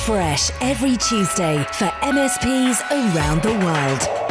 fresh every Tuesday for MSPs around the world.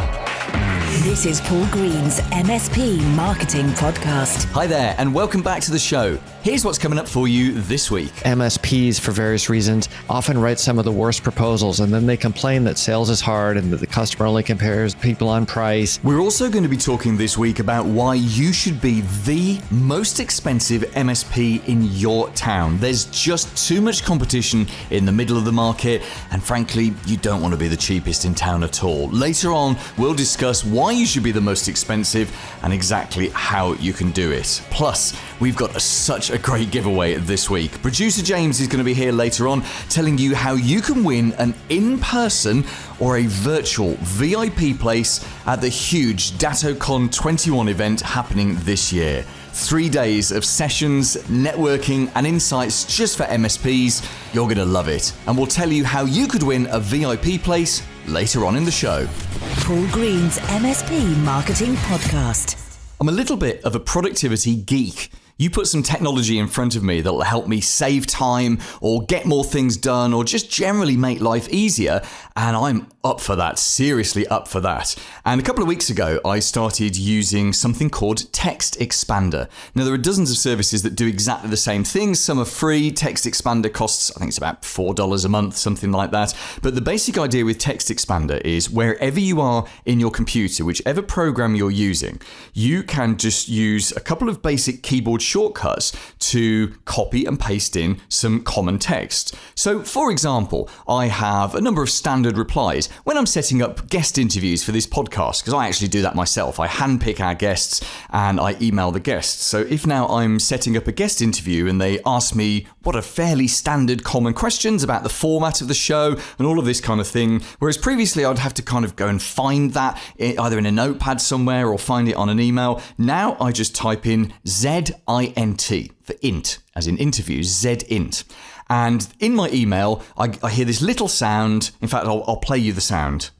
This is Paul Green's MSP Marketing Podcast. Hi there, and welcome back to the show. Here's what's coming up for you this week. MSPs, for various reasons, often write some of the worst proposals, and then they complain that sales is hard and that the customer only compares people on price. We're also going to be talking this week about why you should be the most expensive MSP in your town. There's just too much competition in the middle of the market, and frankly, you don't want to be the cheapest in town at all. Later on, we'll discuss why you should be the most expensive and exactly how you can do it. Plus, we've got such a great giveaway this week. Producer James is going to be here later on telling you how you can win an in-person or a virtual VIP place at the huge DattoCon 21 event happening this year. 3 days of sessions, networking and insights just for MSPs. You're going to love it. And we'll tell you how you could win a VIP place later on in the show. Paul Green's MSP Marketing Podcast. I'm a little bit of a productivity geek. You put some technology in front of me that will help me save time or get more things done or just generally make life easier, and I'm up for that, seriously up for that. And a couple of weeks ago, I started using something called Text Expander. Now, there are dozens of services that do exactly the same thing. Some are free. Text Expander costs, I think it's about $4 a month, something like that. But the basic idea with Text Expander is wherever you are in your computer, whichever program you're using, you can just use a couple of basic keyboard shortcuts to copy and paste in some common text. So, for example, I have a number of standard replies when I'm setting up guest interviews for this podcast, because I actually do that myself. I handpick our guests and I email the guests. So if now I'm setting up a guest interview and they ask me what are fairly standard common questions about the format of the show and all of this kind of thing, whereas previously I'd have to kind of go and find that either in a notepad somewhere or find it on an email. Now I just type in ZINT for int, as in interviews, ZINT. And in my email, I hear this little sound. In fact, I'll play you the sound.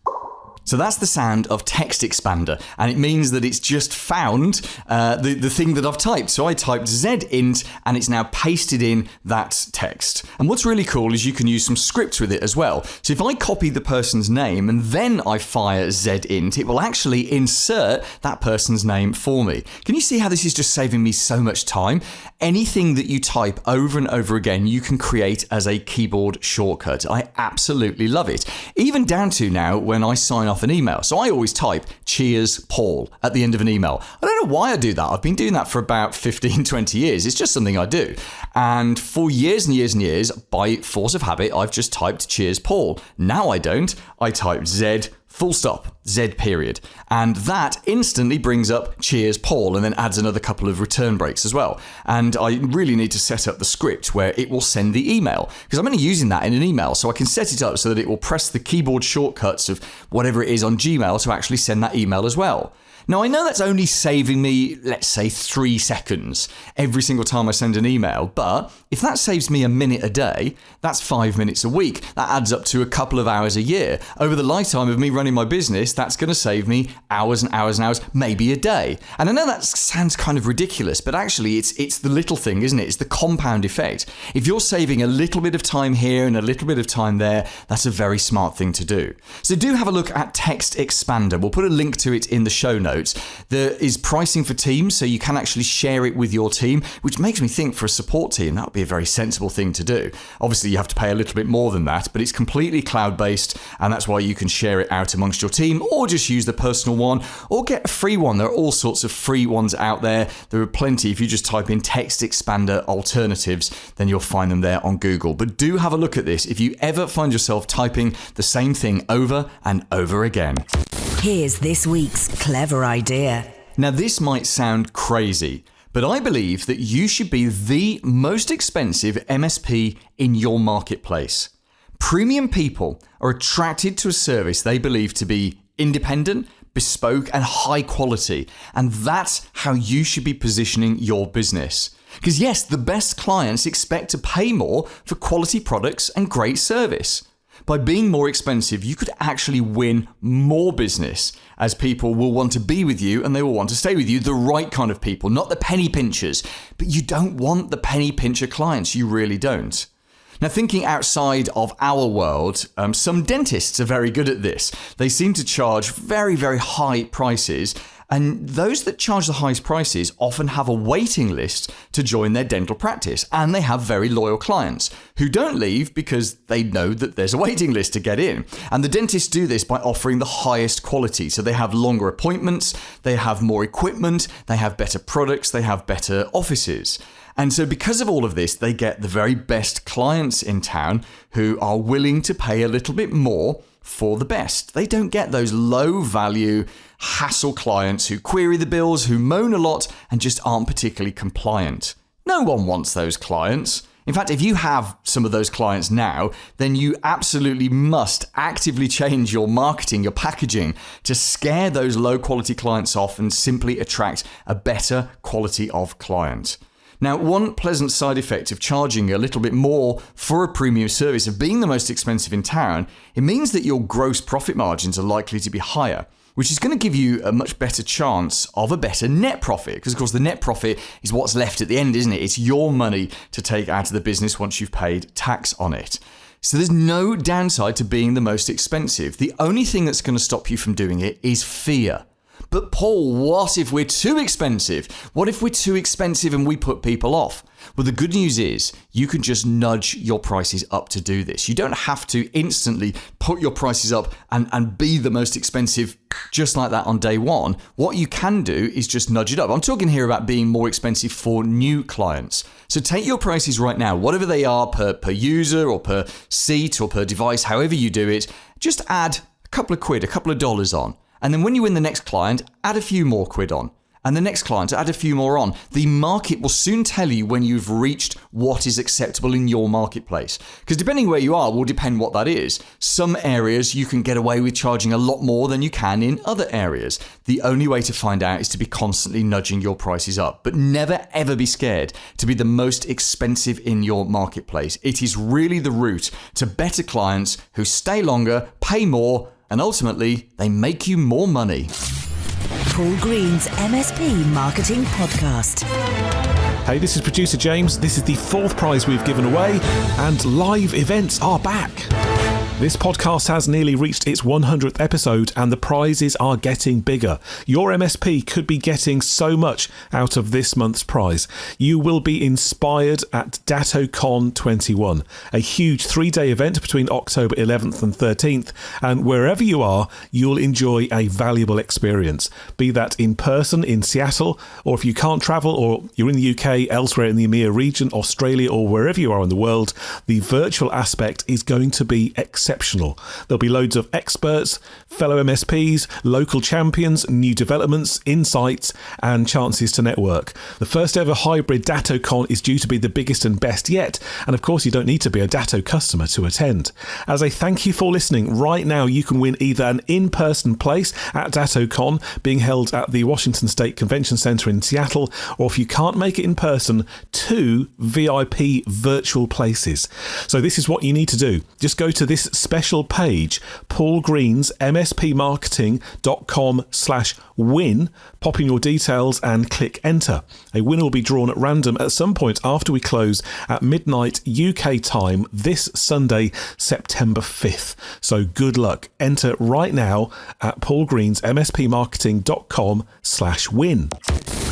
So that's the sound of Text Expander, and it means that it's just found the thing that I've typed. So I typed ZINT, and it's now pasted in that text. And what's really cool is you can use some scripts with it as well. So if I copy the person's name and then I fire ZINT, it will actually insert that person's name for me. Can you see how this is just saving me so much time? Anything that you type over and over again, you can create as a keyboard shortcut. I absolutely love it. Even down to now when I sign off an email. So I always type cheers Paul at the end of an email. I don't know why I do that. I've been doing that for about 15, 20 years. It's just something I do. And for years and years and years, by force of habit, I've just typed cheers Paul. Now I don't. I type Z full stop, Z period. And that instantly brings up cheers Paul and then adds another couple of return breaks as well. And I really need to set up the script where it will send the email, because I'm only using that in an email. So I can set it up so that it will press the keyboard shortcuts of whatever it is on Gmail to actually send that email as well. Now, I know that's only saving me, let's say, 3 seconds every single time I send an email, but if that saves me a minute a day, that's 5 minutes a week. That adds up to a couple of hours a year. Over the lifetime of me running my business, that's going to save me hours and hours and hours, maybe a day. And I know that sounds kind of ridiculous, but actually it's the little thing, isn't it? It's the compound effect. If you're saving a little bit of time here and a little bit of time there, that's a very smart thing to do. So do have a look at Text Expander. We'll put a link to it in the show notes. There is pricing for teams, so you can actually share it with your team, which makes me think for a support team, that would be a very sensible thing to do. Obviously, you have to pay a little bit more than that, but it's completely cloud-based, and that's why you can share it out amongst your team, or just use the personal one, or get a free one. There are all sorts of free ones out there. There are plenty. If you just type in Text Expander alternatives, then you'll find them there on Google. But do have a look at this if you ever find yourself typing the same thing over and over again. Here's this week's clever idea. Now, this might sound crazy, but I believe that you should be the most expensive MSP in your marketplace. Premium people are attracted to a service they believe to be independent, bespoke, and high quality. And that's how you should be positioning your business. Because yes, the best clients expect to pay more for quality products and great service. By being more expensive, you could actually win more business, as people will want to be with you and they will want to stay with you, the right kind of people, not the penny pinchers. But you don't want the penny pincher clients, you really don't. Now, thinking outside of our world, some dentists are very good at this. They seem to charge very, very high prices. And those that charge the highest prices often have a waiting list to join their dental practice. And they have very loyal clients who don't leave because they know that there's a waiting list to get in. And the dentists do this by offering the highest quality. So they have longer appointments, they have more equipment, they have better products, they have better offices. And so because of all of this, they get the very best clients in town who are willing to pay a little bit more for the best. They don't get those low value hassle clients who query the bills, who moan a lot and just aren't particularly compliant. No one wants those clients. In fact, if you have some of those clients now, then you absolutely must actively change your marketing, your packaging to scare those low quality clients off and simply attract a better quality of client. Now, one pleasant side effect of charging a little bit more for a premium service, of being the most expensive in town, it means that your gross profit margins are likely to be higher, which is going to give you a much better chance of a better net profit. Because, of course, the net profit is what's left at the end, isn't it? It's your money to take out of the business once you've paid tax on it. So there's no downside to being the most expensive. The only thing that's going to stop you from doing it is fear. But Paul, what if we're too expensive? What if we're too expensive and we put people off? Well, the good news is you can just nudge your prices up to do this. You don't have to instantly put your prices up and be the most expensive just like that on day one. What you can do is just nudge it up. I'm talking here about being more expensive for new clients. So take your prices right now, whatever they are per user or per seat or per device, however you do it, just add a couple of quid, a couple of dollars on. And then when you win the next client, add a few more quid on. And the next client, add a few more on. The market will soon tell you when you've reached what is acceptable in your marketplace. Because depending where you are will depend what that is. Some areas you can get away with charging a lot more than you can in other areas. The only way to find out is to be constantly nudging your prices up. But never ever be scared to be the most expensive in your marketplace. It is really the route to better clients who stay longer, pay more, and ultimately, they make you more money. Paul Green's MSP Marketing Podcast. Hey, this is producer James. This is the 4th prize we've given away, and live events are back. This podcast has nearly reached its 100th episode and the prizes are getting bigger. Your MSP could be getting so much out of this month's prize. You will be inspired at DattoCon 21, a huge 3-day event between October 11th and 13th, and wherever you are, you'll enjoy a valuable experience. Be that in person in Seattle, or if you can't travel or you're in the UK, elsewhere in the EMEA region, Australia, or wherever you are in the world, the virtual aspect is going to be exceptional. There'll be loads of experts, fellow MSPs, local champions, new developments, insights, and chances to network. The first ever hybrid DattoCon is due to be the biggest and best yet, and of course you don't need to be a Datto customer to attend. As a thank you for listening, right now you can win either an in-person place at DattoCon being held at the Washington State Convention Center in Seattle, or if you can't make it in person, 2 VIP virtual places. So this is what you need to do. Just go to this special page, Paul Green's MSPmarketing.com/win, pop in your details and click enter. A winner will be drawn at random at some point after we close at midnight UK time this Sunday, September 5th. So good luck. Enter right now at Paul Green's MSPmarketing.com/win.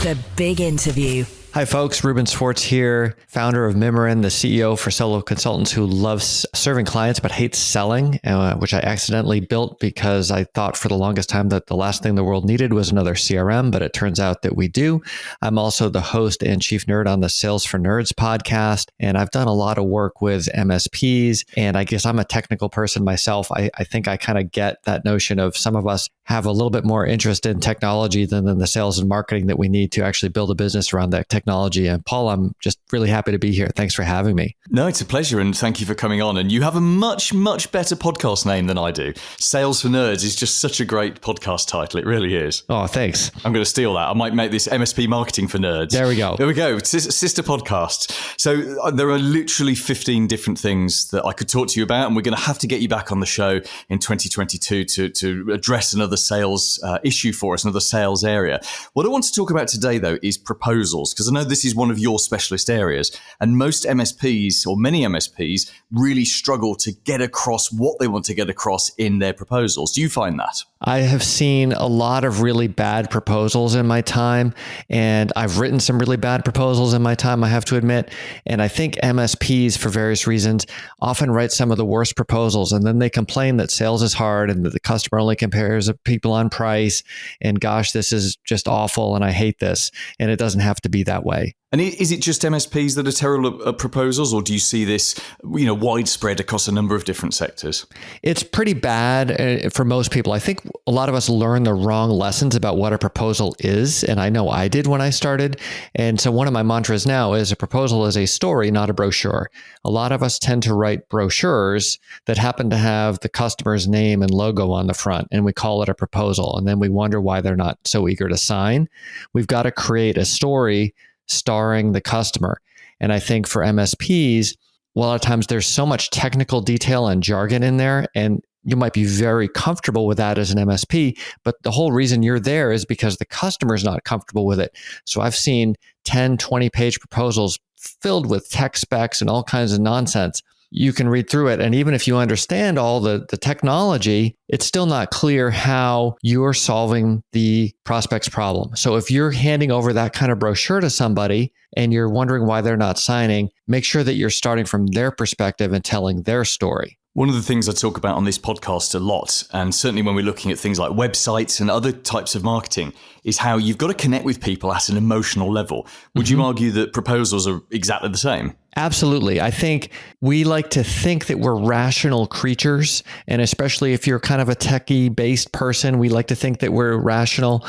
The big interview. Hi folks, Ruben Swartz here, founder of Mimeron, the CEO for solo consultants who loves serving clients but hates selling, which I accidentally built because I thought for the longest time that the last thing the world needed was another CRM, but it turns out that we do. I'm also the host and chief nerd on the Sales for Nerds podcast, and I've done a lot of work with MSPs, and I guess I'm a technical person myself. I think I kind of get that notion of some of us have a little bit more interest in technology than the sales and marketing that we need to actually build a business around that technology. And Paul, I'm just really happy to be here. Thanks for having me. No, it's a pleasure. And thank you for coming on. And you have a much, much better podcast name than I do. Sales for Nerds is just such a great podcast title. It really is. Oh, thanks. I'm going to steal that. I might make this MSP Marketing for Nerds. There we go. There we go. Sister podcast. So there are literally 15 different things that I could talk to you about. And we're going to have to get you back on the show in 2022 to address another sales issue for us, another sales area. What I want to talk about today, though, is proposals, because I know this is one of your specialist areas. And most MSPs, or many MSPs, really struggle to get across what they want to get across in their proposals. Do you find that? I have seen a lot of really bad proposals in my time, and I've written some really bad proposals in my time, I have to admit. And I think MSPs, for various reasons, often write some of the worst proposals, and then they complain that sales is hard and that the customer only compares people on price. And gosh, this is just awful, and I hate this. And it doesn't have to be that way. And is it just MSPs that are terrible at proposals, or do you see this, widespread across a number of different sectors? It's pretty bad for most people. I think a lot of us learn the wrong lessons about what a proposal is. And I know I did when I started. And so one of my mantras now is a proposal is a story, not a brochure. A lot of us tend to write brochures that happen to have the customer's name and logo on the front, and we call it a proposal. And then we wonder why they're not so eager to sign. We've got to create a story starring the customer. And I think for MSPs, a lot of times there's so much technical detail and jargon in there, and you might be very comfortable with that as an MSP, but the whole reason you're there is because the customer is not comfortable with it. So I've seen 10, 20-page proposals filled with tech specs and all kinds of nonsense. You can read through it, and even if you understand all the technology, it's still not clear how you're solving the prospect's problem. So if you're handing over that kind of brochure to somebody and you're wondering why they're not signing, make sure that you're starting from their perspective and telling their story. One of the things I talk about on this podcast a lot, and certainly when we're looking at things like websites and other types of marketing, is how you've got to connect with people at an emotional level. Would you argue that proposals are exactly the same? Absolutely. I think we like to think that we're rational creatures. And especially if you're kind of a techie based person, we like to think that we're rational.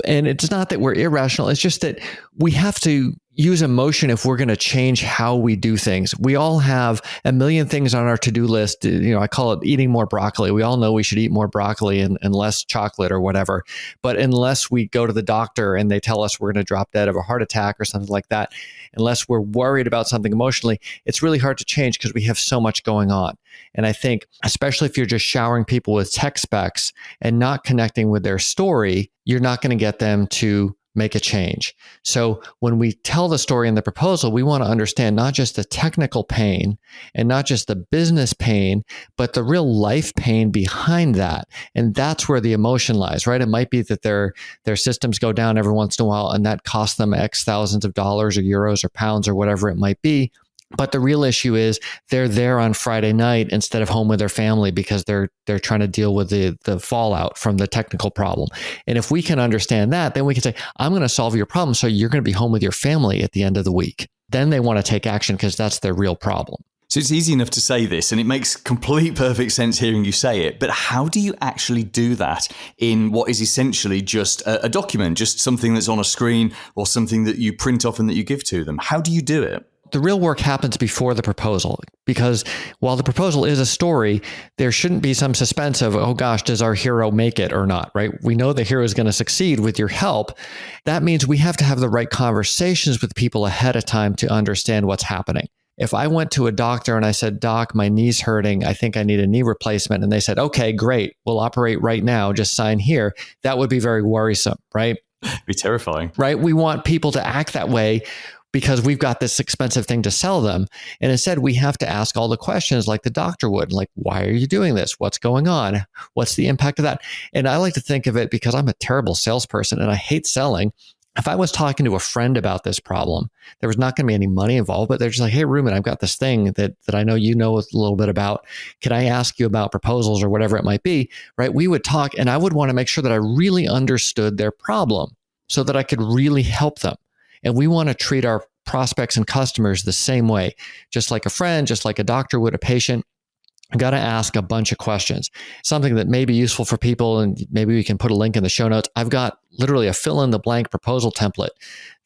And it's not that we're irrational. It's just that we have to use emotion if we're going to change how we do things. We all have a million things on our to-do list. I call it eating more broccoli. We all know we should eat more broccoli and less chocolate or whatever. But unless we go to the doctor and they tell us we're going to drop dead of a heart attack or something like that, unless we're worried about something emotionally, it's really hard to change because we have so much going on. And I think, especially if you're just showering people with tech specs and not connecting with their story, you're not going to get them to make a change. So when we tell the story in the proposal, we want to understand not just the technical pain and not just the business pain, but the real life pain behind that. And that's where the emotion lies, right? It might be that their systems go down every once in a while and that costs them X thousands of dollars or euros or pounds or whatever it might be. But the real issue is they're there on Friday night instead of home with their family because they're trying to deal with the fallout from the technical problem. And if we can understand that, then we can say, I'm going to solve your problem so you're going to be home with your family at the end of the week. Then they want to take action because that's their real problem. So it's easy enough to say this, and it makes perfect sense hearing you say it, but how do you actually do that in what is essentially just a document, just something that's on a screen or something that you print off and that you give to them? How do you do it? The real work happens before the proposal, because while the proposal is a story, there shouldn't be some suspense of, oh gosh, does our hero make it or not, right? We know the hero is going to succeed with your help. That means we have to have the right conversations with people ahead of time to understand what's happening. If I went to a doctor and I said, Doc, my knee's hurting, I think I need a knee replacement. And they said, okay, great, we'll operate right now, just sign here. That would be very worrisome, right? It'd be terrifying. Right? We want people to act that way because we've got this expensive thing to sell them. And instead, we have to ask all the questions like the doctor would, like, why are you doing this? What's going on? What's the impact of that? And I like to think of it, because I'm a terrible salesperson and I hate selling. If I was talking to a friend about this problem, there was not going to be any money involved, but they're just like, hey, Ruben, I've got this thing that I know you know a little bit about. Can I ask you about proposals or whatever it might be? Right? We would talk, and I would want to make sure that I really understood their problem so that I could really help them. And we want to treat our prospects and customers the same way, just like a friend, just like a doctor would a patient. I got to ask a bunch of questions, something that may be useful for people. And maybe we can put a link in the show notes. I've got literally a fill in the blank proposal template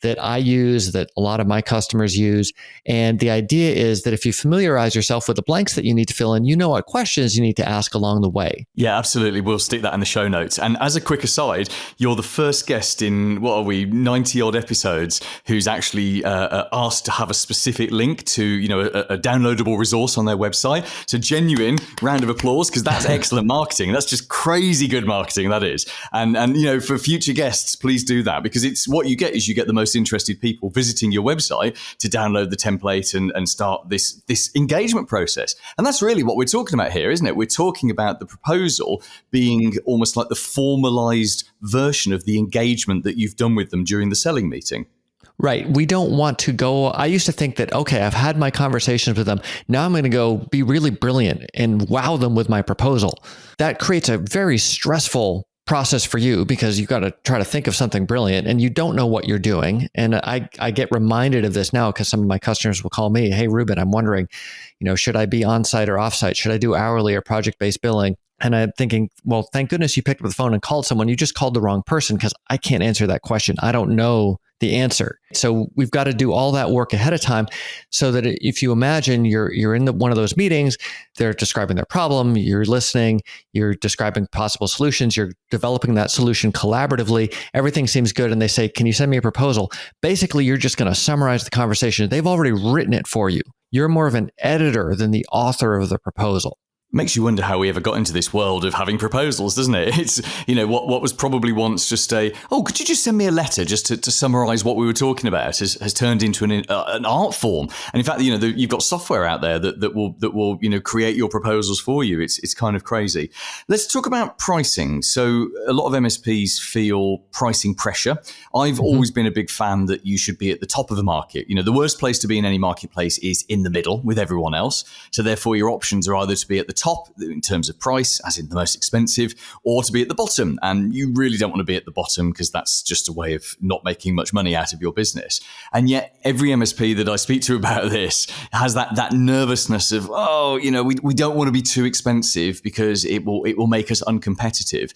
that I use, that a lot of my customers use. And the idea is that if you familiarize yourself with the blanks that you need to fill in, you know what questions you need to ask along the way. Yeah, absolutely. We'll stick that in the show notes. And as a quick aside, you're the first guest in, 90 odd episodes who's actually asked to have a specific link to, a downloadable resource on their website. So genuine round of applause, because that's excellent marketing. That's just crazy good marketing, that is. And for future guests, please do that, because it's what you get is you get the most interested people visiting your website to download the template and start this engagement process. And that's really what we're talking about here, isn't it? We're talking about the proposal being almost like the formalized version of the engagement that you've done with them during the selling meeting. Right. We don't want to go. I used to think that, okay, I've had my conversations with them. Now I'm going to go be really brilliant and wow them with my proposal. That creates a very stressful process for you, because you've got to try to think of something brilliant and you don't know what you're doing. And I get reminded of this now because some of my customers will call me, hey, Ruben, I'm wondering, should I be on-site or off-site? Should I do hourly or project-based billing? And I'm thinking, well, thank goodness you picked up the phone and called someone. You just called the wrong person, because I can't answer that question. I don't know the answer. So we've got to do all that work ahead of time, so that if you imagine you're in one of those meetings, they're describing their problem, you're listening, you're describing possible solutions, you're developing that solution collaboratively, everything seems good, and they say, can you send me a proposal? Basically, you're just going to summarize the conversation. They've already written it for you. You're more of an editor than the author of the proposal. Makes you wonder how we ever got into this world of having proposals, doesn't it? It's, what was probably once just could you just send me a letter just to summarize what we were talking about has turned into an art form. And in fact, you've got software out there that will create your proposals for you. It's kind of crazy. Let's talk about pricing. So a lot of MSPs feel pricing pressure. I've always been a big fan that you should be at the top of the market. The worst place to be in any marketplace is in the middle with everyone else. So therefore your options are either to be at the top in terms of price, as in the most expensive, or to be at the bottom. And you really don't want to be at the bottom, because that's just a way of not making much money out of your business. And yet every MSP that I speak to about this has that nervousness of, we don't want to be too expensive because it will make us uncompetitive.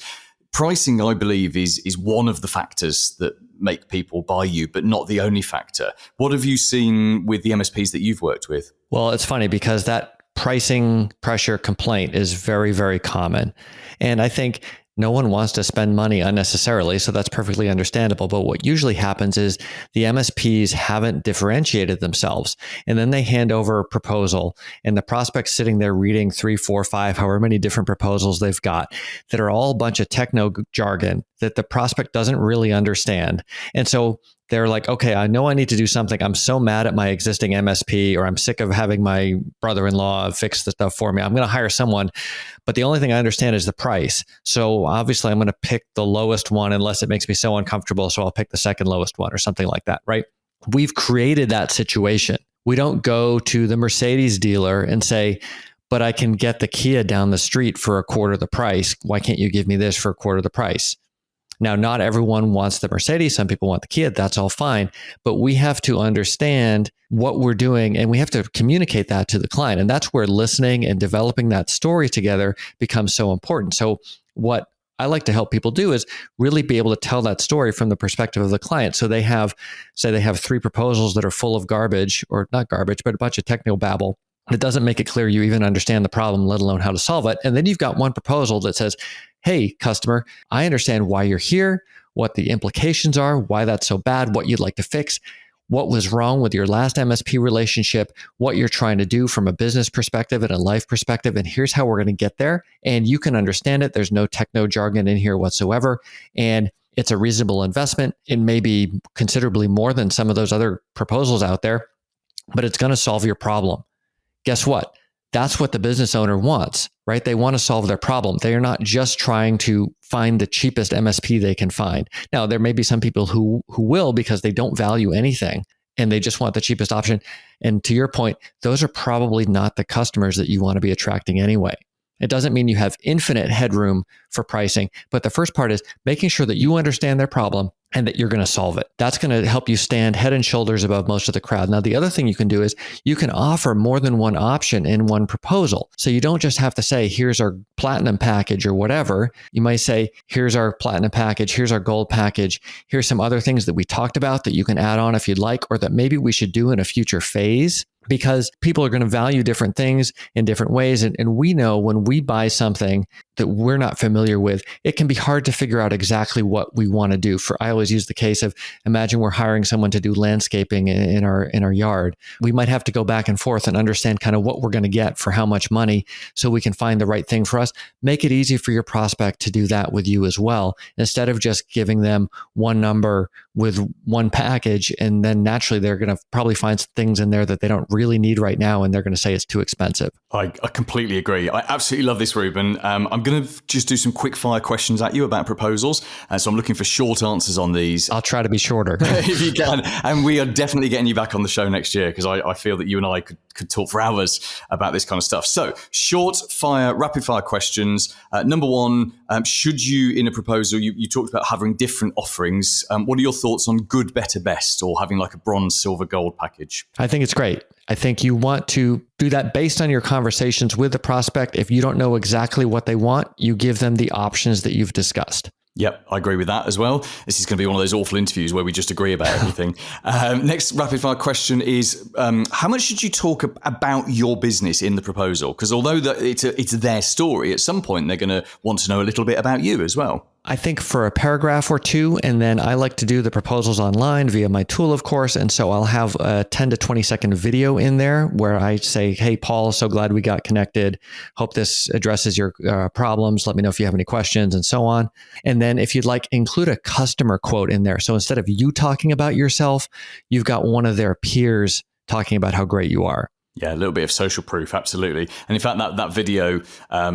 Pricing, I believe, is one of the factors that make people buy you, but not the only factor. What have you seen with the MSPs that you've worked with? Well, it's funny, because that pricing pressure complaint is very, very common. And I think no one wants to spend money unnecessarily, so that's perfectly understandable. But what usually happens is the MSPs haven't differentiated themselves, and then they hand over a proposal, and the prospect's sitting there reading 3, 4, 5, however many different proposals they've got that are all a bunch of techno jargon that the prospect doesn't really understand. And so they're like, okay, I know I need to do something. I'm so mad at my existing MSP, or I'm sick of having my brother-in-law fix the stuff for me. I'm going to hire someone, but the only thing I understand is the price. So obviously I'm going to pick the lowest one unless it makes me so uncomfortable. So I'll pick the second lowest one or something like that, right? We've created that situation. We don't go to the Mercedes dealer and say, but I can get the Kia down the street for a quarter the price. Why can't you give me this for a quarter the price? Now, not everyone wants the Mercedes. Some people want the Kia. That's all fine. But we have to understand what we're doing, and we have to communicate that to the client. And that's where listening and developing that story together becomes so important. So what I like to help people do is really be able to tell that story from the perspective of the client. So they have 3 proposals that are full of garbage, or not garbage, but a bunch of technical babble that doesn't make it clear you even understand the problem, let alone how to solve it. And then you've got one proposal that says, hey, customer, I understand why you're here, what the implications are, why that's so bad, what you'd like to fix, what was wrong with your last MSP relationship, what you're trying to do from a business perspective and a life perspective, and here's how we're going to get there. And you can understand it. There's no techno jargon in here whatsoever. And it's a reasonable investment. It may be considerably more than some of those other proposals out there, but it's going to solve your problem. Guess what? That's what the business owner wants, right? They want to solve their problem. They are not just trying to find the cheapest MSP they can find. Now, there may be some people who will, because they don't value anything and they just want the cheapest option. And to your point, those are probably not the customers that you want to be attracting anyway. It doesn't mean you have infinite headroom for pricing, but the first part is making sure that you understand their problem and that you're going to solve it. That's going to help you stand head and shoulders above most of the crowd. Now, the other thing you can do is you can offer more than one option in one proposal. So you don't just have to say, here's our platinum package or whatever. You might say, here's our platinum package, here's our gold package, here's some other things that we talked about that you can add on if you'd like, or that maybe we should do in a future phase. Because people are going to value different things in different ways. And we know when we buy something that we're not familiar with, it can be hard to figure out exactly what we want to do. I always use the case of, imagine we're hiring someone to do landscaping in our yard. We might have to go back and forth and understand kind of what we're going to get for how much money so we can find the right thing for us. Make it easy for your prospect to do that with you as well, instead of just giving them one number with one package. And then naturally, they're going to probably find things in there that they don't really need right now, and they're going to say it's too expensive. I completely agree. I absolutely love this, Ruben. I'm going to just do some quick fire questions at you about proposals. So I'm looking for short answers on these. I'll try to be shorter. If you can. And we are definitely getting you back on the show next year, because I feel that you and I could talk for hours about this kind of stuff. So short fire, rapid fire questions. Number one, should you, in a proposal, you talked about having different offerings. What are your thoughts on good, better, best, or having like a bronze, silver, gold package? I think it's great. I think you want to do that based on your conversations with the prospect. If you don't know exactly what they want, you give them the options that you've discussed. Yep, I agree with that as well. This is going to be one of those awful interviews where we just agree about everything. Next rapid fire question is, how much should you talk about your business in the proposal? Because although it's their story, at some point they're going to want to know a little bit about you as well. I think for a paragraph or two, and then I like to do the proposals online via my tool, of course. And so I'll have a 10 to 20 second video in there where I say, hey, Paul, so glad we got connected. Hope this addresses your problems. Let me know if you have any questions and so on. And then if you'd like, include a customer quote in there. So instead of you talking about yourself, you've got one of their peers talking about how great you are. Yeah, a little bit of social proof, absolutely. And in fact, that video, I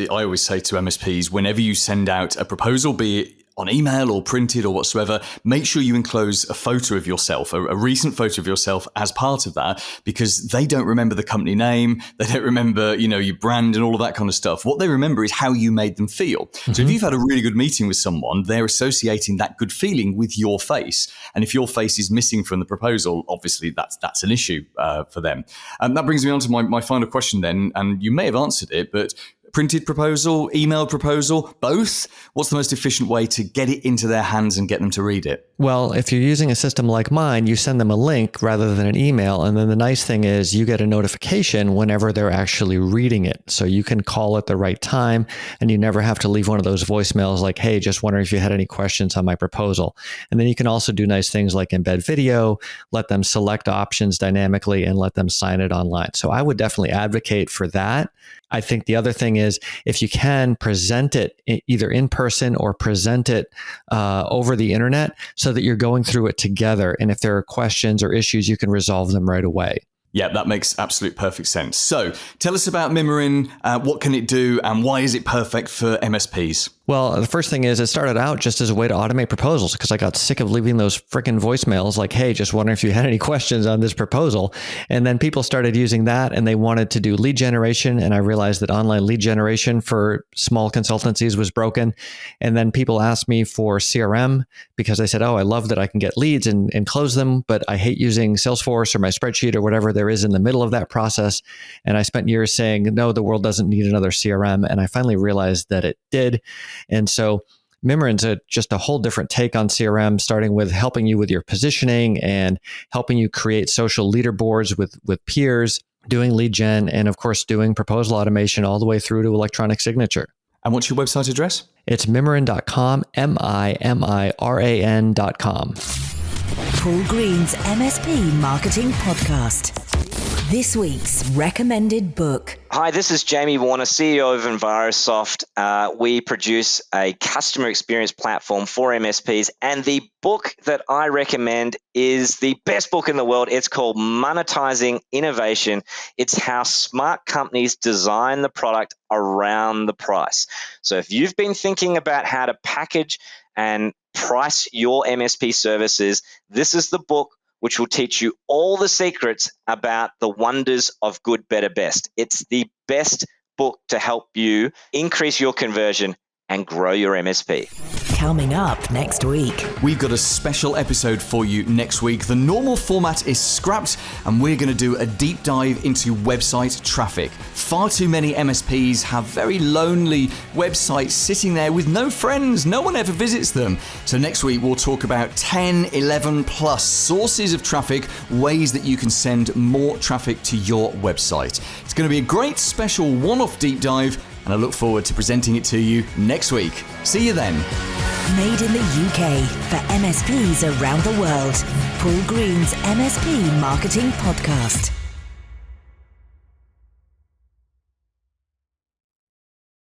always say to MSPs, whenever you send out a proposal, be it on email or printed or whatsoever, make sure you enclose a photo of yourself, a recent photo of yourself as part of that, because they don't remember the company name. They don't remember, your brand and all of that kind of stuff. What they remember is how you made them feel. Mm-hmm. So if you've had a really good meeting with someone, they're associating that good feeling with your face. And if your face is missing from the proposal, obviously that's an issue for them. And that brings me on to my final question then, and you may have answered it, but printed proposal, email proposal, both? What's the most efficient way to get it into their hands and get them to read it? Well, if you're using a system like mine, you send them a link rather than an email. And then the nice thing is you get a notification whenever they're actually reading it. So you can call at the right time, and you never have to leave one of those voicemails like, hey, just wondering if you had any questions on my proposal. And then you can also do nice things like embed video, let them select options dynamically, and let them sign it online. So I would definitely advocate for that. I think the other thing is, if you can, present it either in person or present it over the internet so that you're going through it together. And if there are questions or issues, you can resolve them right away. Yeah, that makes absolute perfect sense. So tell us about Mimeron. What can it do, and why is it perfect for MSPs? Well, the first thing is it started out just as a way to automate proposals because I got sick of leaving those freaking voicemails like, hey, just wondering if you had any questions on this proposal. And then people started using that and they wanted to do lead generation. And I realized that online lead generation for small consultancies was broken. And then people asked me for CRM because I said, oh, I love that I can get leads and close them, but I hate using Salesforce or my spreadsheet or whatever there is in the middle of that process. And I spent years saying, no, the world doesn't need another CRM. And I finally realized that it did. And so Mimeron's just a whole different take on CRM, starting with helping you with your positioning and helping you create social leaderboards with peers, doing lead gen, and of course, doing proposal automation all the way through to electronic signature. And what's your website address? It's Mimeron.com, Mimeron.com. Paul Green's MSP Marketing Podcast. This week's recommended book. Hi, this is Jamie Warner, CEO of EnviroSoft. We produce a customer experience platform for MSPs, and the book that I recommend is the best book in the world. It's called Monetizing Innovation. It's how smart companies design the product around the price. So if you've been thinking about how to package and price your MSP services, this is the book which will teach you all the secrets about the wonders of good, better, best. It's the best book to help you increase your conversion and grow your MSP. Coming up next week. We've got a special episode for you next week. The normal format is scrapped, and we're going to do a deep dive into website traffic. Far too many MSPs have very lonely websites sitting there with no friends. No one ever visits them. So next week we'll talk about 10, 11 plus sources of traffic, ways that you can send more traffic to your website. It's going to be a great special one-off deep dive, and I look forward to presenting it to you next week. See you then. Made in the UK for MSPs around the world. Paul Green's MSP Marketing Podcast.